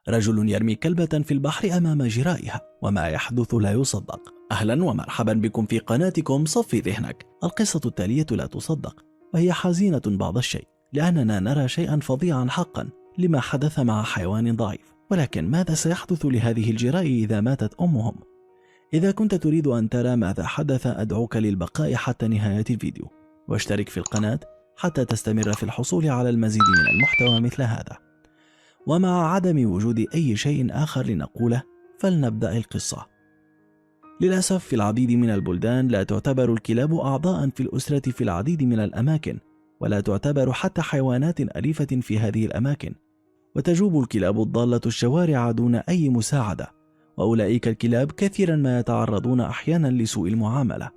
رجل يرمي كلبة في البحر أمام جرائها، وما يحدث لا يصدق. أهلا ومرحبا بكم في قناتكم صفي ذهنك. القصة التالية لا تصدق، وهي حزينة بعض الشيء، لأننا نرى شيئا فظيعا حقا لما حدث مع حيوان ضعيف. ولكن ماذا سيحدث لهذه الجراء إذا ماتت أمهم؟ إذا كنت تريد أن ترى ماذا حدث أدعوك للبقاء حتى نهاية الفيديو، واشترك في القناة حتى تستمر في الحصول على المزيد من المحتوى مثل هذا. ومع عدم وجود أي شيء آخر لنقوله، فلنبدأ القصة. للأسف في العديد من البلدان لا تعتبر الكلاب أعضاء في الأسرة في العديد من الأماكن، ولا تعتبر حتى حيوانات أليفة في هذه الأماكن، وتجوب الكلاب الضالة الشوارع دون أي مساعدة، وأولئك الكلاب كثيرا ما يتعرضون أحيانا لسوء المعاملة.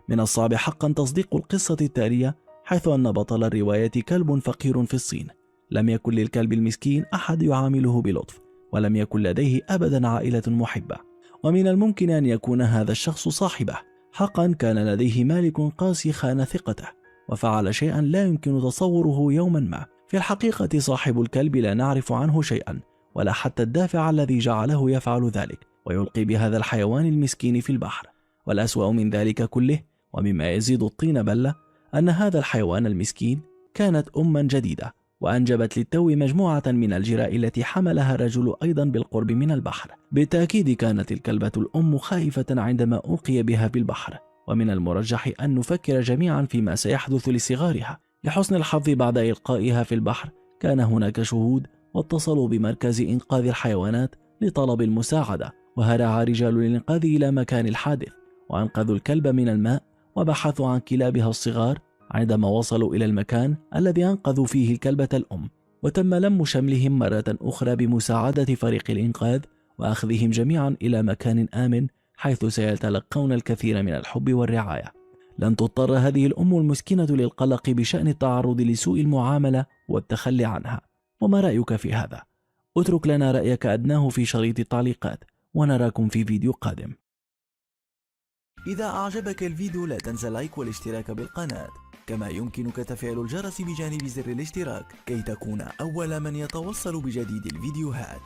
من الصعب حقا تصديق القصة التالية، حيث أن بطل الرواية كلب فقير في الصين. لم يكن للكلب المسكين أحد يعامله بلطف، ولم يكن لديه أبدا عائلة محبة، ومن الممكن أن يكون هذا الشخص صاحبه. حقا كان لديه مالك قاسي خان ثقته، وفعل شيئا لا يمكن تصوره يوما ما. في الحقيقة صاحب الكلب لا نعرف عنه شيئا، ولا حتى الدافع الذي جعله يفعل ذلك ويلقي بهذا الحيوان المسكين في البحر. والأسوأ من ذلك كله، ومما يزيد الطين بلة، أن هذا الحيوان المسكين كانت أما جديدة، وأنجبت للتو مجموعة من الجراء التي حملها الرجل أيضا بالقرب من البحر. بالتأكيد كانت الكلبة الأم خائفة عندما ألقي بها بالبحر، ومن المرجح أن نفكر جميعا فيما سيحدث لصغارها. لحسن الحظ بعد إلقائها في البحر كان هناك شهود، واتصلوا بمركز إنقاذ الحيوانات لطلب المساعدة، وهرع رجال الإنقاذ إلى مكان الحادث، وأنقذوا الكلب من الماء وبحثوا عن كلابها الصغار. عندما وصلوا إلى المكان الذي أنقذوا فيه الكلبة الأم، وتم لم شملهم مرة أخرى بمساعدة فريق الإنقاذ، وأخذهم جميعا إلى مكان آمن حيث سيتلقون الكثير من الحب والرعاية. لن تضطر هذه الأم المسكينة للقلق بشأن التعرض لسوء المعاملة والتخلي عنها. وما رأيك في هذا؟ اترك لنا رأيك أدناه في شريط التعليقات، ونراكم في فيديو قادم. إذا أعجبك الفيديو لا تنسى لايك والاشتراك بالقناة، كما يمكنك تفعيل الجرس بجانب زر الاشتراك كي تكون أول من يتوصل بجديد الفيديوهات.